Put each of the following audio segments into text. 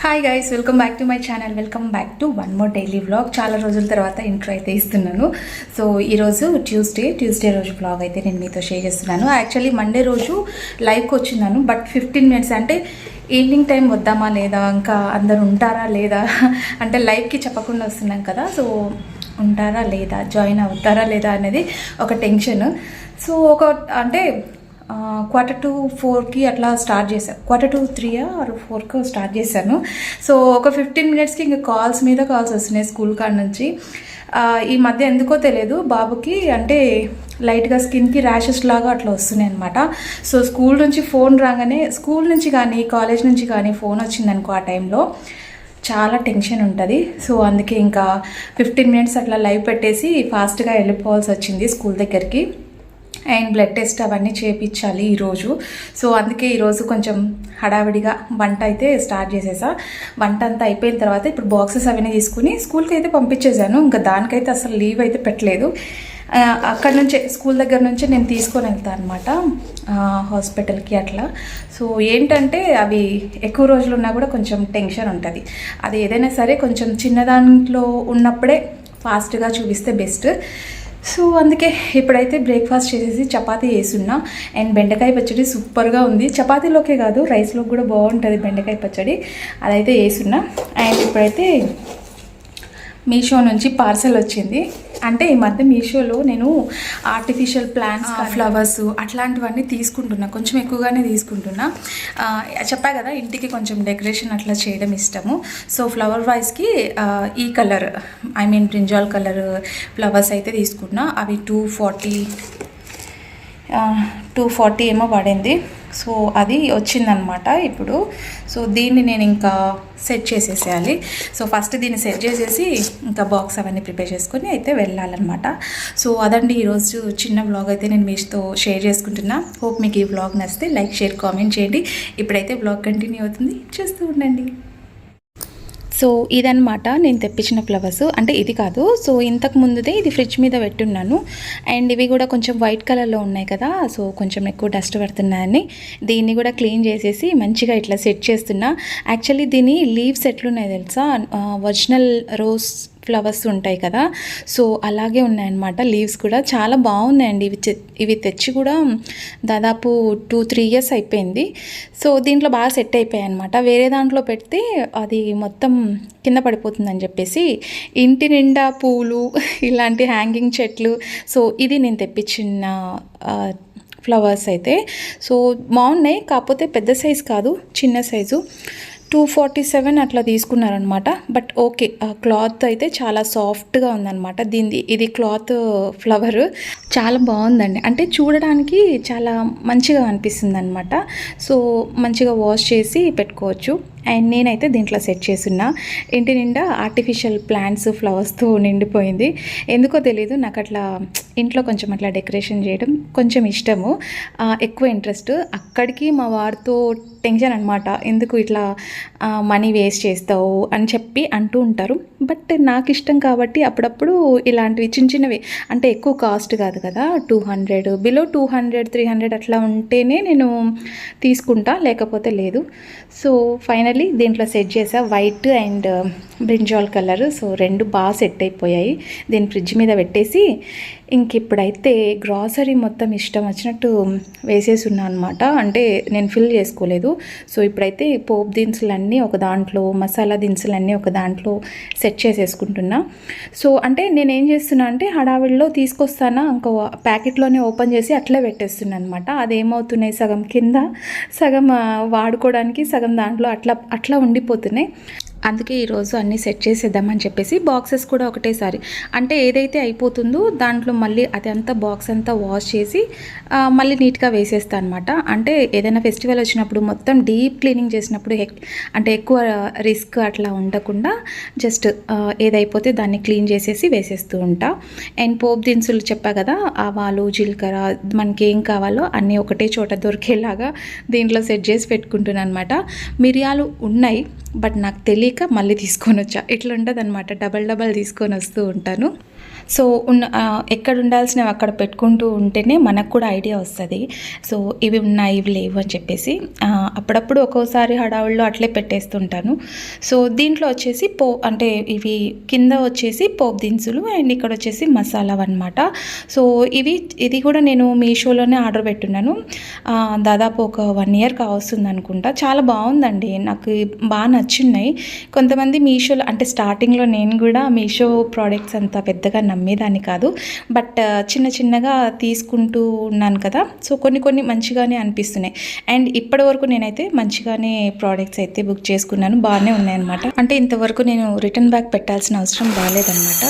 Hi guys, welcome back to my channel. Welcome back to one more daily vlog. చాలా రోజుల తర్వాత intro అయితే ఇస్తున్నాను. సో ఈరోజు ట్యూస్డే రోజు వ్లాగ్ అయితే నేను మీతో షేర్ చేస్తున్నాను. యాక్చువల్లీ మండే రోజు లైవ్కి వచ్చిన్నాను, బట్ 15 minutes అంటే ఈవినింగ్ టైం వద్దామా లేదా, ఇంకా అందరు ఉంటారా లేదా అంటే లైవ్కి చెప్పకుండా వస్తున్నాం కదా, సో ఉంటారా లేదా, జాయిన్ అవుతారా లేదా అనేది ఒక టెన్షన్. సో అంటే 3:45 అట్లా స్టార్ట్ చేశాను. 3:45 or 4 స్టార్ట్ చేశాను. సో ఒక 15 minutesకి ఇంకా కాల్స్ మీద కాల్స్ వస్తున్నాయి స్కూల్ కాడ నుంచి. ఈ మధ్య ఎందుకో తెలియదు, బాబుకి అంటే లైట్గా స్కిన్కి ర్యాషెస్ లాగా అట్లా వస్తున్నాయి అనమాట. సో స్కూల్ నుంచి ఫోన్ రాగానే, స్కూల్ నుంచి కానీ కాలేజ్ నుంచి కానీ ఫోన్ వచ్చిందనుకో, ఆ టైంలో చాలా టెన్షన్ ఉంటుంది. సో అందుకే ఇంకా 15 minutes అట్లా లైవ్ పెట్టేసి ఫాస్ట్గా వెళ్ళిపోవాల్సి వచ్చింది స్కూల్ దగ్గరికి. అండ్ బ్లడ్ టెస్ట్ అవన్నీ చేయించాలి ఈరోజు. సో అందుకే ఈరోజు కొంచెం హడావిడిగా వంట అయితే స్టార్ట్ చేసేసా. వంట అంతా అయిపోయిన తర్వాత ఇప్పుడు బాక్సెస్ అవన్నీ తీసుకుని స్కూల్కి అయితే పంపించేశాను. ఇంకా దానికైతే అసలు లీవ్ అయితే పెట్టలేదు. అక్కడ నుంచే, స్కూల్ దగ్గర నుంచే నేను తీసుకొని వెళ్తాను అనమాట హాస్పిటల్కి అట్లా. సో ఏంటంటే అవి ఎక్కువ రోజులు ఉన్నా కూడా కొంచెం టెన్షన్ ఉంటుంది. అది ఏదైనా సరే కొంచెం చిన్న దాంట్లో ఉన్నప్పుడే ఫాస్ట్గా చూపిస్తే బెస్ట్. సో అందుకే ఇప్పుడైతే బ్రేక్ఫాస్ట్ చేసేసి చపాతీ వేసున్నా. అండ్ బెండకాయ పచ్చడి సూపర్గా ఉంది. చపాతీలోకే కాదు, రైస్లో కూడా బాగుంటుంది బెండకాయ పచ్చడి. అదైతే వేసున్నా. అండ్ ఇప్పుడైతే మీషో నుంచి పార్సల్ వచ్చింది. అంటే ఈ మధ్య మీషోలో నేను ఆర్టిఫిషియల్ ప్లాంట్స్, ఫ్లవర్స్ అట్లాంటివన్నీ తీసుకుంటున్నా, కొంచెం ఎక్కువగానే తీసుకుంటున్నా. చెప్పా కదా, ఇంటికి కొంచెం డెకరేషన్ అట్లా చేయడం ఇష్టము. సో ఫ్లవర్ వైజ్కి ఈ colour, I mean brinjal colour flowers అయితే తీసుకున్నా. అవి 240 ఏమో పడింది. సో అది వచ్చిందనమాట ఇప్పుడు. సో దీన్ని నేను ఇంకా సెట్ చేసేసేయాలి. సో ఫస్ట్ దీన్ని సెట్ చేసేసి ఇంకా బాక్స్ అవన్నీ ప్రిపేర్ చేసుకొని అయితే వెళ్ళాలన్నమాట. సో అదండి ఈరోజు చిన్న వ్లాగ్ అయితే నేను మీతో షేర్ చేసుకుంటున్నా. హోప్ మీకు ఈ వ్లాగ్ నచ్చితే లైక్, షేర్, కామెంట్ చేయండి. ఇప్పుడైతే వ్లాగ్ కంటిన్యూ అవుతుంది, చూస్తూ ఉండండి. సో ఇదనమాట నేను తెప్పించిన ఫ్లవర్స్. అంటే ఇది కాదు, సో ఇంతకు ముందుదే ఇది ఫ్రిడ్జ్ మీద పెట్టున్నాను. అండ్ ఇవి కూడా కొంచెం వైట్ కలర్లో ఉన్నాయి కదా, సో కొంచెం ఎక్కువ డస్ట్ పడుతున్నాయని దీన్ని కూడా క్లీన్ చేసేసి మంచిగా ఇట్లా సెట్ చేస్తున్నా. యాక్చువల్లీ దీని లీవ్స్ ఎట్లున్నాయి తెలుసా, ఒరిజినల్ రోజ్ ఫ్లవర్స్ ఉంటాయి కదా, సో అలాగే ఉన్నాయన్నమాట. లీవ్స్ కూడా చాలా బాగున్నాయండి. ఇవి తెచ్చి కూడా దాదాపు 2-3 years అయిపోయింది. సో దీంట్లో బాగా సెట్ అయిపోయాయి అనమాట. వేరే దాంట్లో పెడితే అది మొత్తం కింద పడిపోతుందని చెప్పేసి ఇంటి నిండా పూలు, ఇలాంటి హ్యాంగింగ్ చెట్లు. సో ఇది నేను తెప్పించిన ఫ్లవర్స్ అయితే. సో బాగున్నాయి, కాకపోతే పెద్ద సైజు కాదు, చిన్న సైజు. 247 అట్లా తీసుకున్నారనమాట. బట్ ఓకే, క్లాత్ అయితే చాలా సాఫ్ట్గా ఉందన్నమాట. ఇది క్లాత్ ఫ్లవర్ చాలా బాగుందండి. అంటే చూడడానికి చాలా మంచిగా అనిపిస్తుంది అనమాట. సో మంచిగా వాష్ చేసి పెట్టుకోవచ్చు. అండ్ నేనైతే దీంట్లో సెట్ చేస్తున్నా. ఇంటి నిండా ఆర్టిఫిషియల్ ప్లాంట్స్, ఫ్లవర్స్తో నిండిపోయింది. ఎందుకో తెలీదు, నాకు అట్లా ఇంట్లో కొంచెం అట్లా డెకరేషన్ చేయడం కొంచెం ఇష్టము, ఎక్కువ ఇంట్రెస్ట్. అక్కడికి మా వారితో టెన్షన్ అనమాట, ఎందుకు ఇట్లా మనీ వేస్ట్ చేస్తావు అని చెప్పి అంటూ ఉంటారు. బట్ నాకు ఇష్టం కాబట్టి అప్పుడప్పుడు ఇలాంటివి చిన్నవి, అంటే ఎక్కువ కాస్ట్ కాదు కదా, 200 బిలో 200-300 అట్లా ఉంటేనే నేను తీసుకుంటా, లేకపోతే లేదు. సో ఫైనల్లీ దీంట్లో సెట్ చేసా, white and brinjal colour. So రెండు బాగా సెట్ అయిపోయాయి. దీన్ని ఫ్రిడ్జ్ మీద పెట్టేసి ఇంక ఇప్పుడైతే గ్రాసరీ మొత్తం ఇష్టం వచ్చినట్టు వేసేసి ఉన్నా అనమాట. అంటే నేను ఫిల్ చేసుకోలేదు. సో ఇప్పుడైతే పోపు దినుసులన్నీ ఒక దాంట్లో, మసాలా దినుసులన్నీ ఒక దాంట్లో సెట్ చేసేసుకుంటున్నా. సో అంటే నేను ఏం చేస్తున్నా అంటే హడావిడిలో తీసుకొస్తానా, ఇంకో ప్యాకెట్లోనే ఓపెన్ చేసి అట్లే పెట్టేస్తున్నా అనమాట. అదేమవుతున్నాయి, సగం కింద, సగం వాడుకోవడానికి, సగం దాంట్లో అట్లా ఉండిపోతున్నాయి. అందుకే ఈరోజు అన్నీ సెట్ చేసేద్దామని చెప్పేసి బాక్సెస్ కూడా ఒకటేసారి, అంటే ఏదైతే అయిపోతుందో దాంట్లో మళ్ళీ అదంతా బాక్స్ అంతా వాష్ చేసి మళ్ళీ నీట్గా వేసేస్తాను అనమాట. అంటే ఏదైనా ఫెస్టివల్ వచ్చినప్పుడు మొత్తం డీప్ క్లీనింగ్ చేసినప్పుడు అంటే ఎక్కువ రిస్క్ అట్లా ఉండకుండా జస్ట్ ఏదైపోతే దాన్ని క్లీన్ చేసేసి వేసేస్తూ ఉంటా. అండ్ పోపు దినుసులు చెప్పా కదా, ఆవాలు, జీలకర్ర, మనకి ఏం కావాలో అన్నీ ఒకటే చోట దొరికేలాగా దీంట్లో సెట్ చేసి పెట్టుకుంటున్నాను అనమాట. మిరియాలు ఉన్నాయి, బట్ నాకు తెలియక మళ్ళీ తీసుకొని వచ్చా. ఇట్లా ఉంటుంది అనమాట, డబల్ తీసుకొని వస్తూ ఉంటాను. సో ఎక్కడ ఉండాల్సినవి అక్కడ పెట్టుకుంటూ ఉంటేనే మనకు కూడా ఐడియా వస్తుంది. సో ఇవి ఉన్నాయి ఇవి లేవు అని చెప్పేసి అప్పుడప్పుడు ఒక్కోసారి హడావుల్లో అట్లే పెట్టేస్తుంటాను. సో దీంట్లో వచ్చేసి అంటే ఇవి కింద వచ్చేసి పోపు దినుసులు అండ్ ఇక్కడ వచ్చేసి మసాలా అనమాట. సో ఇది కూడా నేను మీషోలోనే ఆర్డర్ పెట్టున్నాను. దాదాపు ఒక 1 year కావస్తుంది అనుకుంటా. చాలా బాగుందండి, నాకు బాగా నచ్చున్నాయి. కొంతమంది మీషోలో అంటే స్టార్టింగ్లో నేను కూడా మీషో ప్రోడక్ట్స్ అంత పెద్దగా నమ్మేదాన్ని కాదు, బట్ చిన్న చిన్నగా తీసుకుంటూ ఉన్నాను కదా, సో కొన్ని మంచిగానే అనిపిస్తున్నాయి. అండ్ ఇప్పటి వరకు నేనైతే మంచిగానే ప్రోడక్ట్స్ అయితే బుక్ చేసుకున్నాను, బాగానే ఉన్నాయన్నమాట. అంటే ఇంతవరకు నేను రిటర్న్ బ్యాక్ పెట్టాల్సిన అవసరం రాలేదన్నమాట.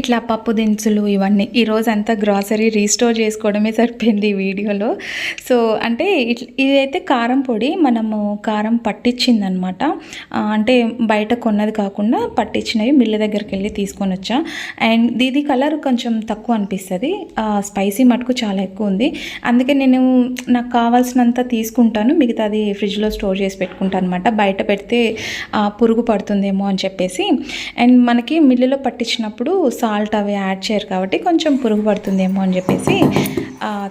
ఇట్లా పప్పు దినుసులు ఇవన్నీ ఈరోజంతా గ్రాసరీ రీస్టోర్ చేసుకోవడమే సరిపోయింది ఈ వీడియోలో. సో అంటే ఇదైతే కారం పొడి, మనము కారం పట్టించిందనమాట. అంటే బయట కొన్నది కాకుండా పట్టించినవి మిల్లు దగ్గరికి వెళ్ళి తీసుకొని వచ్చా. అండ్ ఇది కలర్ కొంచెం తక్కువ అనిపిస్తుంది, స్పైసీ మటుకు చాలా ఎక్కువ ఉంది. అందుకే నేను నాకు కావాల్సినంత తీసుకుంటాను, మిగతాది ఫ్రిడ్జ్లో స్టోర్ చేసి పెట్టుకుంటాను అనమాట. బయట పెడితే పురుగు పడుతుందేమో అని చెప్పేసి. అండ్ మనకి మిల్లులో పట్టించినప్పుడు సాల్ట్ అవి యాడ్ చేయరు కాబట్టి కొంచెం పురుగు పడుతుందేమో అని చెప్పేసి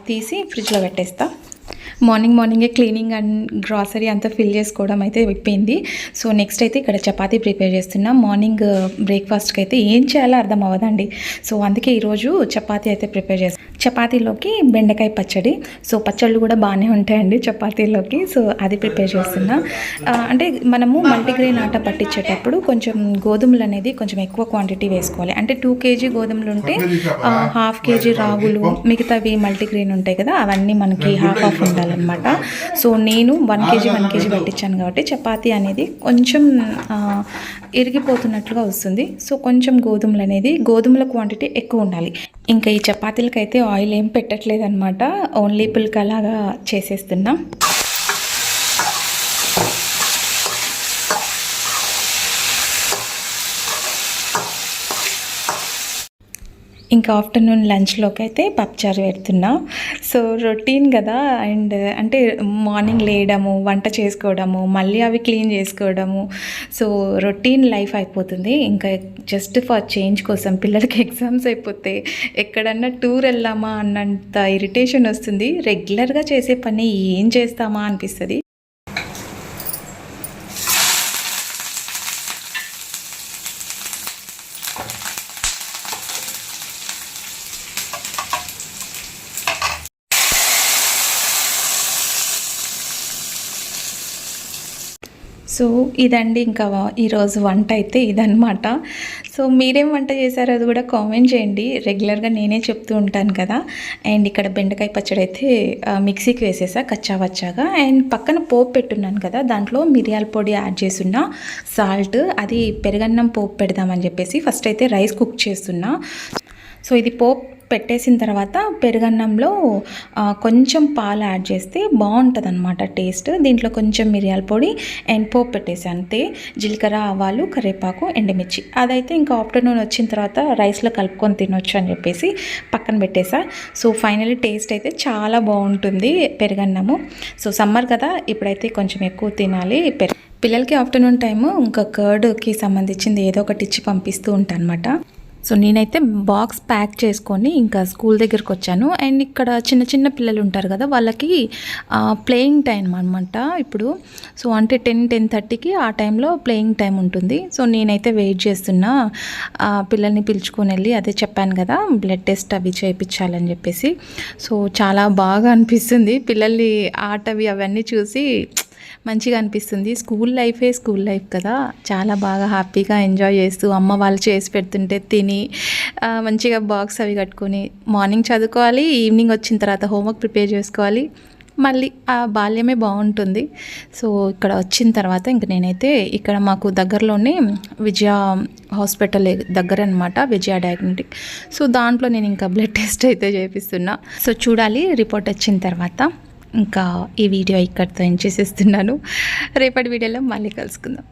తీసి ఫ్రిడ్జ్లో పెట్టేస్తా. మార్నింగే క్లీనింగ్ అండ్ గ్రాసరీ అంతా ఫిల్ చేసుకోవడం అయితే అయిపోయింది. సో నెక్స్ట్ అయితే ఇక్కడ చపాతీ ప్రిపేర్ చేస్తున్నాం. మార్నింగ్ బ్రేక్ఫాస్ట్కి అయితే ఏం చేయాలో అర్థం అవ్వదండి. సో అందుకే ఈరోజు చపాతీ అయితే ప్రిపేర్ చేస్తాం. చపాతీలోకి బెండకాయ పచ్చడి, సో పచ్చళ్ళు కూడా బాగానే ఉంటాయండి చపాతీలోకి. సో అది ప్రిపేర్ చేస్తున్నా. అంటే మనము మల్టీగ్రెయిన్ ఆట పట్టించేటప్పుడు కొంచెం గోధుమలు అనేది కొంచెం ఎక్కువ క్వాంటిటీ వేసుకోవాలి. అంటే 2 kg గోధుమలు ఉంటే 1/2 kg రాగులు, మిగతావి మల్టీగ్రెయిన్ ఉంటాయి కదా, అవన్నీ మనకి హాఫ్ ఉండాలన్నమాట. సో నేను 1 kg పట్టించాను కాబట్టి చపాతీ అనేది కొంచెం ఇరిగిపోతున్నట్లుగా వస్తుంది. సో కొంచెం గోధుమల క్వాంటిటీ ఎక్కువ ఉండాలి. ఇంకా ఈ చపాతీలకైతే ఆయిల్ ఏం పెట్టట్లేదు అనమాట, ఓన్లీ పుల్కలాగా చేసేస్తున్నా. ఇంకా ఆఫ్టర్నూన్ లంచ్లోకి అయితే పప్పుచారు పెడుతున్నా. సో రొటీన్ కదా, అండ్ అంటే మార్నింగ్ లేయడము, వంట చేసుకోవడము, మళ్ళీ అవి క్లీన్ చేసుకోవడము, సో రొటీన్ లైఫ్ అయిపోతుంది. ఇంకా జస్ట్ ఫర్ చేంజ్ కోసం పిల్లలకి ఎగ్జామ్స్ అయిపోతే ఎక్కడన్నా టూర్ వెళ్ళామా అన్నంత ఇరిటేషన్ వస్తుంది. రెగ్యులర్గా చేసే పని ఏం చేస్తామా అనిపిస్తుంది. సో ఇదండి ఇంకా ఈరోజు వంట అయితే ఇదనమాట. సో మీరేం వంట చేశారో అది కూడా కామెంట్ చేయండి, రెగ్యులర్గా నేనే చెప్తూ ఉంటాను కదా. అండ్ ఇక్కడ బెండకాయ పచ్చడి అయితే మిక్సీకి వేసేసా కచ్చావచ్చాగా. అండ్ పక్కన పోపు పెట్టున్నాను కదా, దాంట్లో మిరియాల పొడి యాడ్ చేస్తున్నా, సాల్ట్, అది పెరుగన్నం పోపు పెడదామని చెప్పేసి ఫస్ట్ అయితే రైస్ కుక్ చేస్తున్నా. సో ఇది పోపు పెట్టేసిన తర్వాత పెరుగన్నంలో కొంచెం పాలు యాడ్ చేస్తే బాగుంటుంది అనమాట టేస్ట్. దీంట్లో కొంచెం మిరియాల పొడి అండ్ పోపు పెట్టేసి అంతే, జీలకర్ర, ఆవాలు, కరివేపాకు, ఎండుమిర్చి. అదైతే ఇంకా ఆఫ్టర్నూన్ వచ్చిన తర్వాత రైస్లో కలుపుకొని తినొచ్చు అని చెప్పేసి పక్కన పెట్టేసా. సో ఫైనల్లీ టేస్ట్ అయితే చాలా బాగుంటుంది పెరుగన్నము. సో సమ్మర్ కదా, ఇప్పుడైతే కొంచెం ఎక్కువ తినాలి. పిల్లలకి ఆఫ్టర్నూన్ టైము ఇంకా కర్డ్కి సంబంధించింది ఏదో ఒకటి ఇచ్చి పంపిస్తూ ఉంటాను అనమాట. సో నేనైతే బాక్స్ ప్యాక్ చేసుకొని ఇంకా స్కూల్ దగ్గరికి వచ్చాను. అండ్ ఇక్కడ చిన్న పిల్లలు ఉంటారు కదా, వాళ్ళకి ప్లేయింగ్ టైం అనమాట ఇప్పుడు. సో అంటే 10-10:30కి ఆ టైంలో ప్లేయింగ్ టైం ఉంటుంది. సో నేనైతే వెయిట్ చేస్తున్నా పిల్లల్ని పిలుచుకొని వెళ్ళి, అదే చెప్పాను కదా బ్లడ్ టెస్ట్ అవి చేయించాలని చెప్పేసి. సో చాలా బాగా అనిపిస్తుంది పిల్లల్ని ఆటవి అవన్నీ చూసి, మంచిగా అనిపిస్తుంది. స్కూల్ లైఫ్ కదా, చాలా బాగా హ్యాపీగా ఎంజాయ్ చేస్తూ అమ్మ వాళ్ళు చేసి పెడుతుంటే తిని మంచిగా బాక్స్ అవి కట్టుకొని మార్నింగ్ చదువుకోవాలి, ఈవినింగ్ వచ్చిన తర్వాత హోంవర్క్ ప్రిపేర్ చేసుకోవాలి, మళ్ళీ ఆ బాల్యమే బాగుంటుంది. సో ఇక్కడ వచ్చిన తర్వాత ఇంక నేనైతే ఇక్కడ మాకు దగ్గరలోనే విజయ హాస్పిటల్ దగ్గర అనమాట, విజయ డయాగ్నోస్టిక్. సో దాంట్లో నేను ఇంకా బ్లడ్ టెస్ట్ అయితే చేపిస్తున్నా. సో చూడాలి రిపోర్ట్ వచ్చిన తర్వాత. ఇంకా ఈ వీడియో ఇక్కడితో ఎండ్ చేసేస్తున్నాను. రేపటి వీడియోలో మళ్ళీ కలుసుకుందాం.